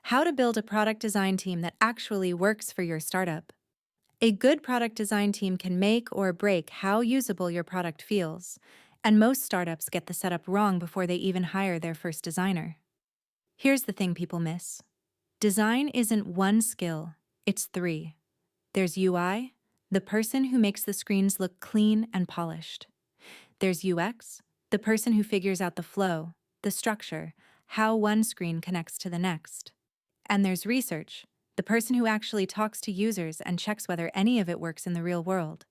How to build a product design team that actually works for your startup. A good product design team can make or break how usable your product feels, and most startups get the setup wrong before they even hire their first designer. Here's the thing people miss. Design isn't one skill, it's three. There's UI, the person who makes the screens look clean and polished. There's UX, the person who figures out the flow, the structure, how one screen connects to the next. And there's research, the person who actually talks to users and checks whether any of it works in the real world.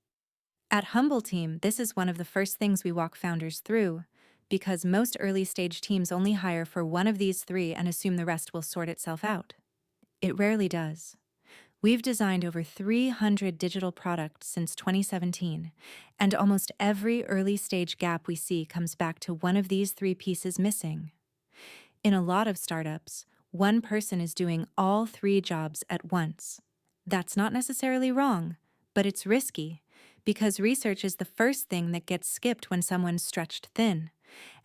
At Humbleteam, this is one of the first things we walk founders through, because most early-stage teams only hire for one of these three and assume the rest will sort itself out. It rarely does. We've designed over 300 digital products since 2017, and almost every early-stage gap we see comes back to one of these three pieces missing. In a lot of startups, one person is doing all three jobs at once. That's not necessarily wrong, but it's risky, because research is the first thing that gets skipped when someone's stretched thin.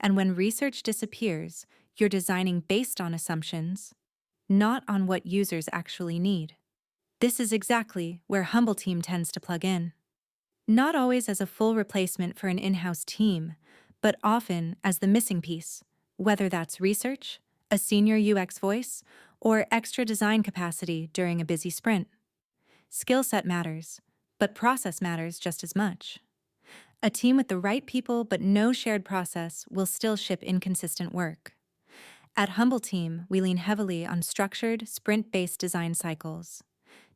And when research disappears, you're designing based on assumptions, not on what users actually need. This is exactly where Humbleteam tends to plug in. Not always as a full replacement for an in-house team, but often as the missing piece, whether that's research, a senior UX voice, or extra design capacity during a busy sprint. Skill set matters, but process matters just as much. A team with the right people but no shared process will still ship inconsistent work. At Humbleteam, we lean heavily on structured, sprint-based design cycles.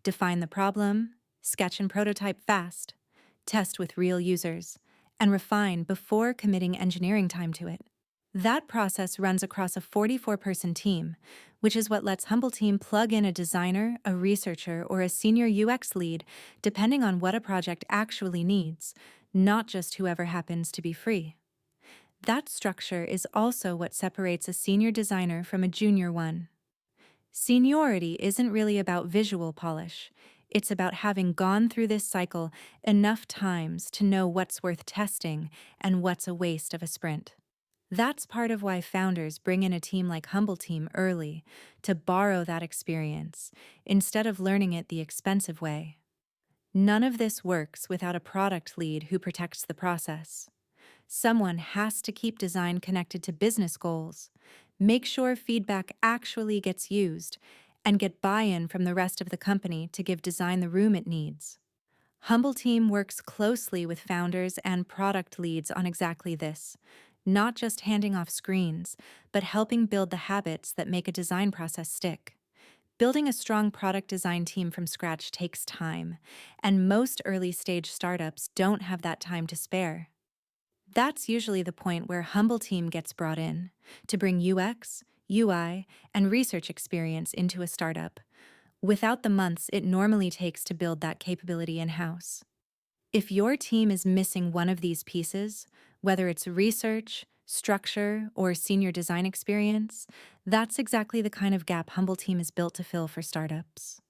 Define the problem, sketch and prototype fast, test with real users, and refine before committing engineering time to it. That process runs across a 44-person team, which is what lets Humbleteam plug in a designer, a researcher, or a senior UX lead, depending on what a project actually needs, not just whoever happens to be free. That structure is also what separates a senior designer from a junior one. Seniority isn't really about visual polish. It's about having gone through this cycle enough times to know what's worth testing and what's a waste of a sprint. That's part of why founders bring in a team like Humbleteam early, to borrow that experience, instead of learning it the expensive way. None of this works without a product lead who protects the process. Someone has to keep design connected to business goals, make sure feedback actually gets used, and get buy-in from the rest of the company to give design the room it needs. Humbleteam works closely with founders and product leads on exactly this, not just handing off screens, but helping build the habits that make a design process stick. Building a strong product design team from scratch takes time, and most early-stage startups don't have that time to spare. That's usually the point where Humbleteam gets brought in, to bring UX, UI, and research experience into a startup, without the months it normally takes to build that capability in-house. If your team is missing one of these pieces, whether it's research, structure, or senior design experience, that's exactly the kind of gap Humbleteam is built to fill for startups.